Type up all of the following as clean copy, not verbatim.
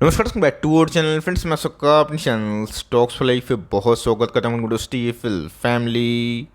नमस्कार, back to our channel friends. मैं सबका अपने चैनल स्टॉक्स फॉर लाइफ पे बहुत स्वागत करता हूँ। स्टीफल फैमिली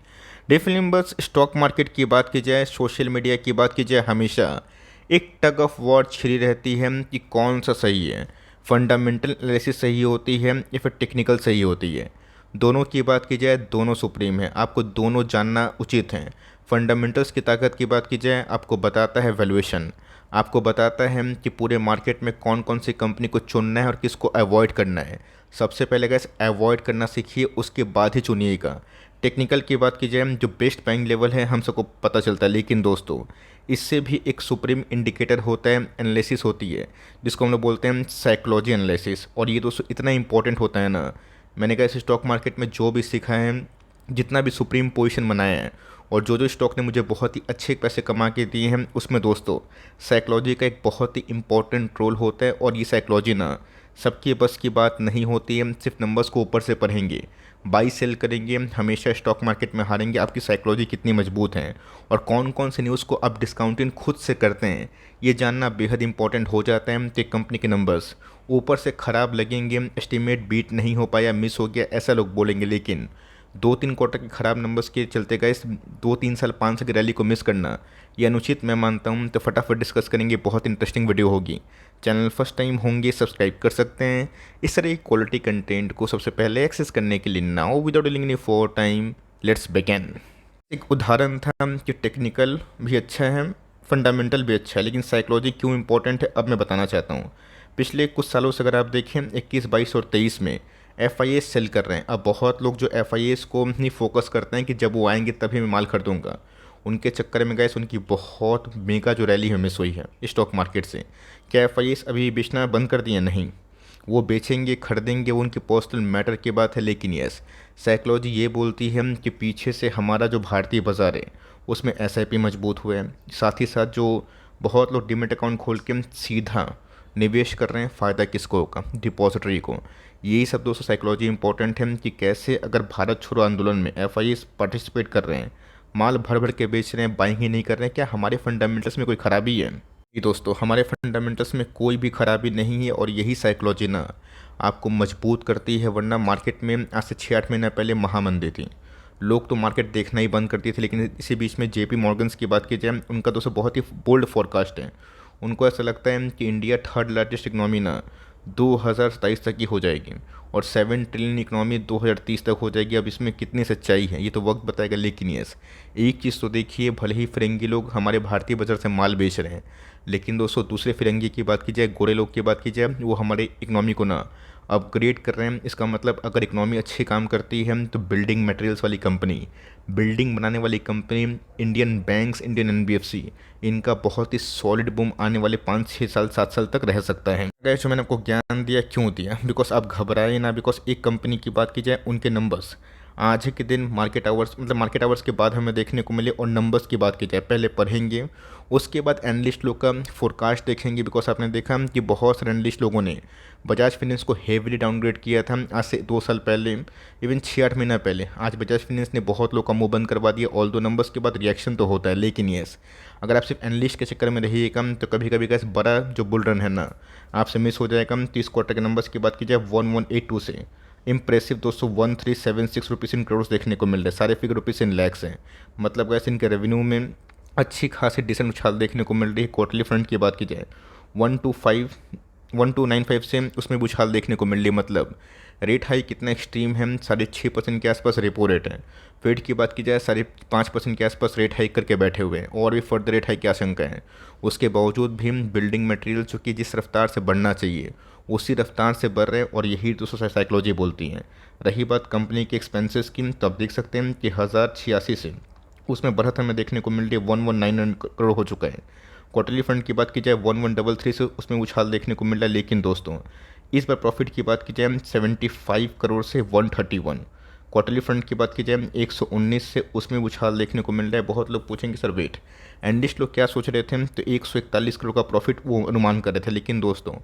डेफिनेटली बस स्टॉक मार्केट की बात की जाए, सोशल मीडिया की बात की जाए, हमेशा एक टग ऑफ वॉर छिड़ी रहती है कि कौन सा सही है। फंडामेंटल एनालिसिस सही होती है या फिर टेक्निकल सही होती है। दोनों की बात की जाए, दोनों सुप्रीम है, आपको दोनों जानना उचित है। फंडामेंटल्स की ताकत की बात की जाए, आपको बताता है वैल्यूएशन, आपको बताता है कि पूरे मार्केट में कौन कौन सी कंपनी को चुनना है और किसको अवॉइड करना है। सबसे पहले गैस अवॉइड करना सीखिए, उसके बाद ही चुनिएगा। टेक्निकल की बात की जाए, जो बेस्ट बाइंग लेवल है हम सबको पता चलता है, लेकिन दोस्तों इससे भी एक सुप्रीम इंडिकेटर होता है, एनालिसिस होती है, जिसको हम लोग बोलते हैं साइकोलॉजी एनालिसिस। और ये दोस्तों इतना इंपॉर्टेंट होता है ना। मैंने कहा इस स्टॉक मार्केट में जो भी सीखा है, जितना भी सुप्रीम पोजीशन बनाया है और जो जो स्टॉक ने मुझे बहुत ही अच्छे पैसे कमा के दिए हैं, उसमें दोस्तों साइकोलॉजी का एक बहुत ही इम्पोर्टेंट रोल होता है। और ये साइकोलॉजी ना सबके बस की बात नहीं होती है। सिर्फ नंबर्स को ऊपर से पढ़ेंगे, बाई सेल करेंगे, हमेशा स्टॉक मार्केट में हारेंगे। आपकी साइकोलॉजी कितनी मजबूत है और कौन कौन से न्यूज़ को आप डिस्काउंटिंग खुद से करते हैं, ये जानना बेहद इंपॉर्टेंट हो जाता है। कि कंपनी के नंबर्स ऊपर से ख़राब लगेंगे, एस्टिमेट बीट नहीं हो पाया, मिस हो गया, ऐसा लोग बोलेंगे, लेकिन 2-3 क्वार्टर के ख़राब नंबर्स के चलते गए 2-3 साल 5 साल की रैली को मिस करना ये अनुचित मैं मानता हूँ। तो फटाफट डिस्कस करेंगे, बहुत इंटरेस्टिंग वीडियो होगी। चैनल फर्स्ट टाइम होंगे सब्सक्राइब कर सकते हैं। इस तरह की क्वालिटी कंटेंट को सबसे पहले एक्सेस करने के लिए now without dealing any for time let's begin. एक उदाहरण था कि टेक्निकल भी अच्छा है, फंडामेंटल भी अच्छा है, लेकिन साइकोलॉजी क्यों इंपॉर्टेंट है अब मैं बताना चाहता हूँ। पिछले कुछ सालों से अगर आप देखें 21, 22 और 23 में एफ सेल कर रहे हैं। अब बहुत लोग जो एफ को नहीं फोकस करते हैं कि जब वो आएंगे तभी मैं माल खरीदूंगा, उनके चक्कर में गए उनकी बहुत मेगा जो रैली है मिस हुई है स्टॉक मार्केट से। क्या एफ अभी बेचना बंद कर दिए? नहीं, वो बेचेंगे खरीदेंगे, वो उनकी पर्सनल मैटर की बात है। लेकिन यस, साइकोलॉजी ये बोलती है कि पीछे से हमारा जो भारतीय बाज़ार है उसमें एसआईपी मजबूत हुए हैं। साथ ही साथ जो बहुत लोग डीमेट अकाउंट खोल के सीधा निवेश कर रहे हैं, फ़ायदा किसको होगा? डिपॉजिटरी को। यही सब दोस्तों साइकोलॉजी इंपॉर्टेंट है कि कैसे अगर भारत छोड़ो आंदोलन में एफ पार्टिसिपेट कर रहे हैं, माल भर भर के बेच रहे हैं, बाइंग ही नहीं कर रहे हैं, क्या हमारे फंडामेंटल्स में कोई खराबी है? जी दोस्तों, हमारे फंडामेंटल्स में कोई भी खराबी नहीं है। और यही साइकोलॉजी ना आपको मजबूत करती है। वरना मार्केट में आज से 6-8 महीना पहले महामंदी थी, लोग तो मार्केट देखना ही बंद कर दिए थे। लेकिन इसी बीच में जेपी मॉर्गन्स की बात की जाए, उनका दोस्तों बहुत ही बोल्ड फोरकास्ट है। उनको ऐसा लगता है कि इंडिया थर्ड लार्जेस्ट इकनॉमी ना 2027 तक की हो जाएगी और 7 ट्रिलियन इकनॉमी 2030 तक हो जाएगी। अब इसमें कितनी सच्चाई है ये तो वक्त बताएगा। लेकिन यस, एक चीज़ तो देखिए, भले ही फिरंगी लोग हमारे भारतीय बाजार से माल बेच रहे हैं, लेकिन दोस्तों दूसरे फिरंगी की बात की जाए, गोरे लोग की बात की जाए, वो हमारे इकनॉमी को ना अपग्रेड कर रहे हैं। इसका मतलब अगर इकनॉमी अच्छी काम करती है तो बिल्डिंग मटेरियल्स वाली कंपनी, बिल्डिंग बनाने वाली company, Indian banks, Indian NBFC, इनका बहुत ही सॉलिड बूम आने वाले 5-6 साल 7 साल तक रह सकता है। गाइस, जो मैंने आपको ज्ञान दिया क्यों दिया? बिकॉज आप घबराए ना। बिकॉज एक कंपनी की बात की जाए, उनके नंबर्स आज के दिन मार्केट आवर्स मतलब मार्केट आवर्स के बाद हमें देखने को मिले, और नंबर्स की बात की जाए पहले पढ़ेंगे, उसके बाद एनालिस्ट लोग का फोरकास्ट देखेंगे। बिकॉज आपने देखा कि बहुत सारे एनालिस्ट लोगों ने बजाज फाइनेंस को हेवीली डाउनग्रेड किया था आज से 2 साल पहले, इवन 6-8 महीना पहले। आज बजाज फाइनेंस ने बहुत लोग का मुंह बंद करवा दिया। ऑल दो नंबर्स के बाद रिएक्शन तो होता है, लेकिन यस, अगर आप सिर्फ एनालिस्ट के चक्कर में रहिएगा तो कभी कभी कैसे बड़ा जो बुल रन है ना आपसे मिस हो जाएगा। 30 क्वार्टर के नंबर्स की बात की जाए 1182 से इंप्रेसिव दोस्तों 1376 रुपीज़ इन करोड़ देखने को मिल रहा है। सारे फिगर रुपीज़ इन लैक्स हैं। मतलब वैसे इनके रेवेन्यू में अच्छी खासी डिसेंट उछाल देखने को मिल रही है। क्वार्टरली फ्रंट की बात की जाए 1295 से उसमें भी उछाल देखने को मिल रही है। मतलब रेट हाइक कितना एक्सट्रीम है, 6.5% के आसपास रेपो रेट है। फेड की बात की जाए 5.5% के आसपास रेट हाइक करके बैठे हुए हैं और भी फर्दर रेट हाइक की आशंका है। उसके बावजूद भी बिल्डिंग मटेरियल चूँकि जिस रफ्तार से बढ़ना चाहिए उसी रफ्तार से बढ़ रहे हैं, और यही दोस्तों साइकोलॉजी बोलती है। रही बात कंपनी के एक्सपेंसेस की, तो आप देख सकते हैं कि 1086 से उसमें बढ़त हमें देखने को मिल रही है, 1199 करोड़ हो चुका है। क्वार्टरली फंड की बात की जाए 1133 से उसमें उछाल देखने को मिल रहा है। लेकिन दोस्तों इस बार प्रॉफिट की बात की जाए 75 करोड़ से 131। क्वार्टरली फ्रंट की बात की जाए 119 से उसमें उछाल देखने को मिल रहा है। बहुत लोग पूछेंगे सर वेट, एनालिस्ट लोग क्या सोच रहे थे? तो 141 करोड़ का प्रॉफिट वो अनुमान कर रहे थे। लेकिन दोस्तों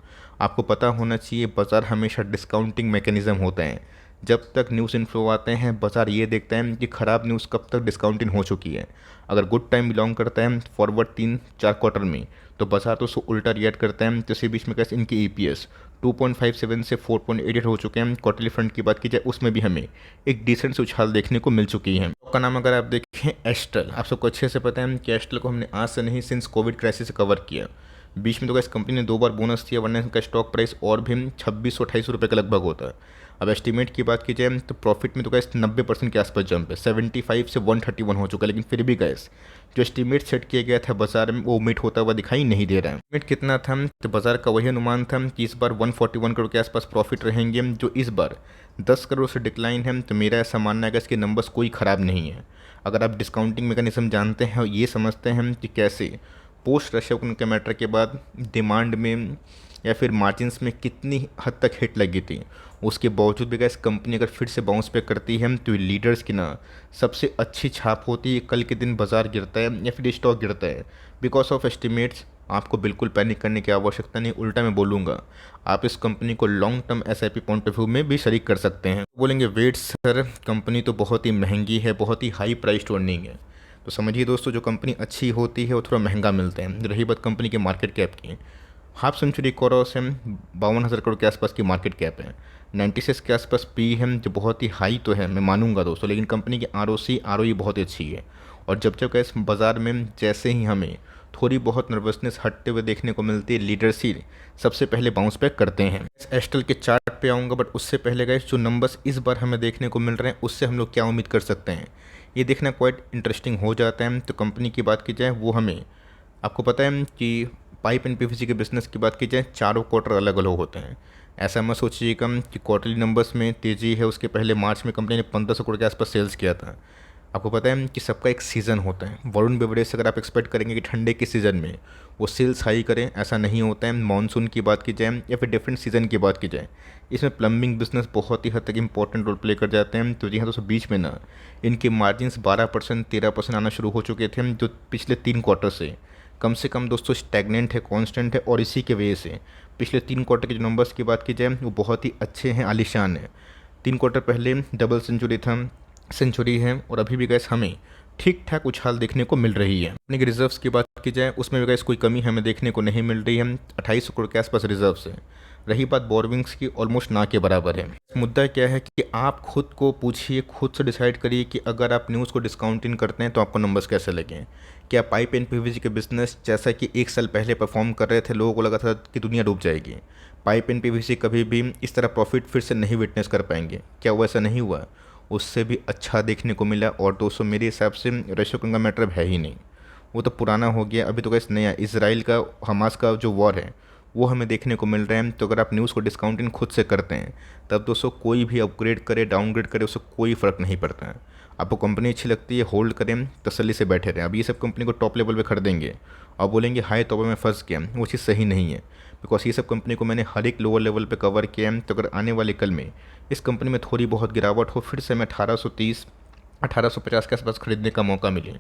आपको पता होना चाहिए, बाज़ार हमेशा डिस्काउंटिंग मैकेनिज्म होता है। जब तक न्यूज़ इन्फ्लो आते हैं बाज़ार ये देखता है कि ख़राब न्यूज़ कब तक डिस्काउंटिंग हो चुकी है। अगर गुड टाइम बिलोंग करता है फॉरवर्ड 3-4 क्वार्टर में, तो बाजार तो उसको उल्टा रिएक्ट करता है। तो इसी बीच में कैसे इनकी ईपीएस 2.57 से 4.88 हो चुके हैं। क्वार्टरली फ्रंट की बात की जाए उसमें भी हमें एक डिसेंट से उछाल देखने को मिल चुकी है। का नाम अगर आप देखें एस्ट्रल, आप सबको अच्छे से पता है कि एस्ट्रल को हमने आज से नहीं सिंस कोविड क्राइसिस से कवर किया। बीच में तो इस कंपनी ने 2 बार बोनस दिया, वरना इनका स्टॉक प्राइस और भी 2628 के लगभग होता है। अब एस्टीमेट की बात की जाए तो प्रॉफिट में तो गैस 90% के आसपास जंप है, 75 से 131 हो चुका है। लेकिन फिर भी गैस जो एस्टीमेट सेट किया गया था बाजार में वो मीट होता हुआ दिखाई नहीं दे रहा है। एस्टीमेट कितना था तो बाजार का वही अनुमान था कि इस बार 141 करोड़ के आसपास प्रॉफिट रहेंगे, जो इस बार 10 करोड़ से डिक्लाइन है। तो मेरा ऐसा मानना है कि इसके नंबर्स कोई ख़राब नहीं है। अगर आप डिस्काउंटिंग मैकेनिज्म जानते हैं और ये समझते हैं कि कैसे पोस्ट रशिया के मैटर के बाद डिमांड में या फिर मार्जिन्स में कितनी हद तक हिट लगी थी, उसके बावजूद भी गैस कंपनी अगर फिर से बाउंस बैक करती है तो लीडर्स की ना सबसे अच्छी छाप होती है। कल के दिन बाजार गिरता है या फिर स्टॉक गिरता है बिकॉज ऑफ एस्टिमेट्स, आपको बिल्कुल पैनिक करने की आवश्यकता नहीं। उल्टा मैं बोलूँगा आप इस कंपनी को long term SIP point of view में भी शरीक कर सकते हैं। बोलेंगे वेट सर, कंपनी तो बहुत ही महंगी है, बहुत ही हाई प्राइस टू अर्निंग है। तो समझिए दोस्तों, जो कंपनी अच्छी होती है वो थोड़ा महंगा मिलता है। रही बात कंपनी के मार्केट कैप की, हाफ सेंचुरी क्रॉस है, 52,000 करोड़ के आसपास की मार्केट कैप है, 96 के आसपास पी है, जो बहुत ही हाई तो है मैं मानूंगा दोस्तों। लेकिन कंपनी की आरओई बहुत ही अच्छी है। और जब इस बाज़ार में जैसे ही हमें थोड़ी बहुत नर्वसनेस हटते हुए देखने को मिलती है, लीडर्स ही सबसे पहले बाउंस बैक करते हैं। एस्ट्रल के चार्ट पे आऊँगा, बट उससे पहले गए जो नंबर्स इस बार हमें देखने को मिल रहे हैं उससे हम लोग क्या उम्मीद कर सकते हैं, ये देखना क्वाइट इंटरेस्टिंग हो जाता है। तो कंपनी की बात की जाए वो हमें, आपको पता है कि पाइप एंड पीवीसी के बिज़नेस की बात की जाए चारों क्वार्टर अलग अलग होते हैं। ऐसा मत सोचिएगा कि क्वार्टरली नंबर्स में तेज़ी है। उसके पहले मार्च में कंपनी ने 1500 करोड़ के आसपास सेल्स किया था। आपको पता है कि सबका एक सीज़न होता है। वरुण बेवरेज से अगर आप एक्सपेक्ट करेंगे कि ठंडे के सीज़न में वो सेल्स हाई करें, ऐसा नहीं होता है। मानसून की बात की जाए या फिर डिफरेंट सीज़न की बात की जाए, इसमें प्लम्बिंग बिजनेस बहुत ही हद तक इंपॉर्टेंट रोल प्ले कर जाते हैं। तो जी हाँ दोस्तों, बीच में ना इनके मार्जिन्स 12% 13% आना शुरू हो चुके थे, जो पिछले 3 क्वार्टर से कम दोस्तों स्टैगनेंट है, कांस्टेंट है। और इसी के वजह से पिछले 3 क्वार्टर के जो नंबर्स की बात की जाए वो बहुत ही अच्छे हैं, आलीशान है। 3 क्वार्टर पहले डबल सेंचुरी है और अभी भी गैस हमें ठीक ठाक उछाल देखने को मिल रही है। अपने के रिजर्व्स की बात की जाए उसमें भी गैस कोई कमी हमें देखने को नहीं मिल रही है। 28 करोड़ के आसपास रिजर्व्स है। रही बात बोरविंग्स की, ऑलमोस्ट ना के बराबर है। मुद्दा क्या है कि आप खुद को पूछिए, खुद से डिसाइड करिए कि अगर आप न्यूज़ को डिस्काउंट इन करते हैं तो आपको नंबर्स कैसे लगें। क्या पाइप एंड पीवीसी के बिजनेस जैसा कि 1 साल पहले परफॉर्म कर रहे थे, लोगों को लगा था कि दुनिया डूब जाएगी, पाइप एंड पीवीसी कभी भी इस तरह प्रॉफिट फिर से नहीं विटनेस कर पाएंगे? क्या वो ऐसा नहीं हुआ? उससे भी अच्छा देखने को मिला। और दोस्तों मेरे हिसाब से रशिया का मैटर है ही नहीं, वो तो पुराना हो गया। अभी तो कैसे नया इसराइल का हमास का जो वॉर है वो हमें देखने को मिल रहा है। तो अगर आप न्यूज़ को डिस्काउंटिंग खुद से करते हैं तब दोस्तों कोई भी अपग्रेड करे डाउनग्रेड करे उससे कोई फ़र्क नहीं पड़ता है। आपको कंपनी अच्छी लगती है, होल्ड करें, तसल्ली से बैठे रहें। अब ये सब कंपनी को टॉप लेवल पे खरीदेंगे और बोलेंगे हाई तौबा में फंस गया, वो चीज़ सही नहीं है। बिकॉज ये सब कंपनी को मैंने हर एक लोअर लेवल पे कवर किया है। तो अगर आने वाले कल में इस कंपनी में थोड़ी बहुत गिरावट हो, फिर से मैं 1830 1850 के आसपास खरीदने का मौका मिले,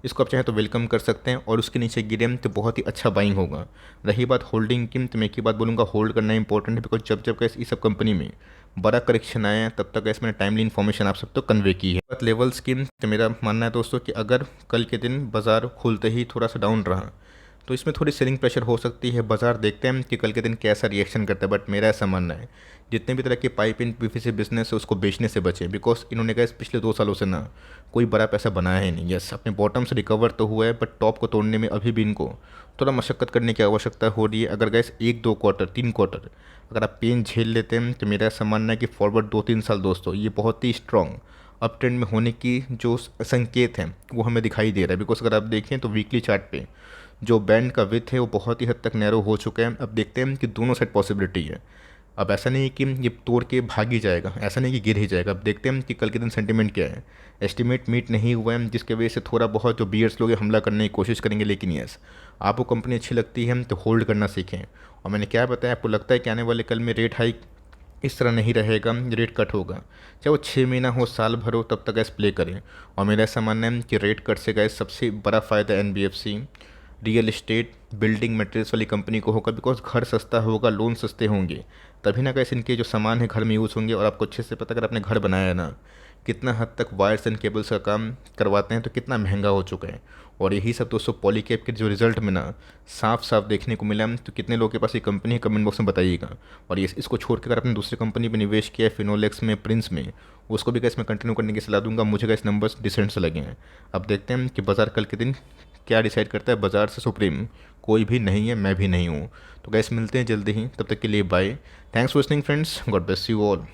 इसको आप चाहे तो वेलकम कर सकते हैं। और उसके नीचे गिरे तो बहुत ही अच्छा बाइंग होगा। रही बात होल्डिंग की, तो मैं एक ही बात बोलूँगा, होल्ड करना इंपॉर्टेंट है। बिकॉज जब इस सब कंपनी में बड़ा करेक्शन आया है तब तक मैंने टाइमली इन्फॉर्मेशन आप सब तो कन्वे की है। बात लेवल्स की, तो मेरा मानना है दोस्तों कि अगर कल के दिन बाज़ार खुलते ही थोड़ा सा डाउन रहा तो इसमें थोड़ी सेलिंग प्रेशर हो सकती है। बाजार देखते हैं कि कल के दिन कैसा रिएक्शन करता है। बट मेरा ऐसा मानना है जितने भी तरह के पाइप एंड पीवीसी बिजनेस है उसको बेचने से बचे। बिकॉज इन्होंने कहा पिछले 2 सालों से ना कोई बड़ा पैसा बनाया है नहीं। यस, अपने बॉटम से रिकवर तो हुआ है, बट टॉप को तोड़ने में अभी भी इनको थोड़ा मशक्कत करने की आवश्यकता हो रही है। अगर गैस 1-2 क्वार्टर 3 क्वार्टर अगर आप पेन झेल लेते हैं तो मेरा ऐसा मानना है कि फॉरवर्ड 2-3 साल दोस्तों ये बहुत ही स्ट्रॉन्ग अप ट्रेंड में होने की जो संकेत हैं वो हमें दिखाई दे रहा है। बिकॉज अगर आप देखें तो वीकली चार्ट पे जो बैंड का विथ है वो बहुत ही हद तक नैरो हो चुका है। अब देखते हैं कि दोनों साइड पॉसिबिलिटी है। अब ऐसा नहीं कि ये तोड़ के भाग ही जाएगा, ऐसा नहीं कि गिर ही जाएगा। अब देखते हैं कि कल के दिन सेंटीमेंट क्या है। एस्टिमेट मीट नहीं हुआ है, जिसके वजह से थोड़ा बहुत जो बियर्स लोग हमला करने की कोशिश करेंगे। लेकिन यस, आपको कंपनी अच्छी लगती है तो होल्ड करना सीखें। और मैंने क्या बताया, आपको लगता है कि आने वाले कल में रेट हाइक इस तरह नहीं रहेगा, रेट कट होगा, चाहे वो 6 महीना हो, साल भर हो, तब तक गैस प्ले करें। और मेरा ऐसा मानना है कि रेट कट से गैस सबसे बड़ा फ़ायदा NBFC, real estate, building materials वाली कंपनी को होगा। बिकॉज घर सस्ता होगा, लोन सस्ते होंगे, तभी ना कैसे इनके जो सामान है घर में यूज़ होंगे। और आपको अच्छे से पता, अगर आपने घर बनाया है ना, कितना हद तक वायर्स एंड केबल्स का काम करवाते हैं तो कितना महंगा हो चुका है। और यही सब दोस्तों पॉलीकैब के जो रिजल्ट में ना साफ साफ देखने को मिला। तो कितने लोगों के पास ये कंपनी है कमेंट बॉक्स में बताइएगा। और ये इसको छोड़ के अगर आपने दूसरी कंपनी में निवेश किया है फिनोलेक्स में, प्रिंस में, उसको भी गैस मैं कंटिन्यू करने की सलाह दूंगा। मुझे गैस नंबर्स डिसेंट से लगे हैं। अब देखते हैं कि बाजार कल के दिन क्या डिसाइड करता है। बाजार से सुप्रीम कोई भी नहीं है, मैं भी नहीं हूँ। तो गैस मिलते हैं जल्दी ही, तब तक के लिए bye. Thanks for listening friends, God bless you all.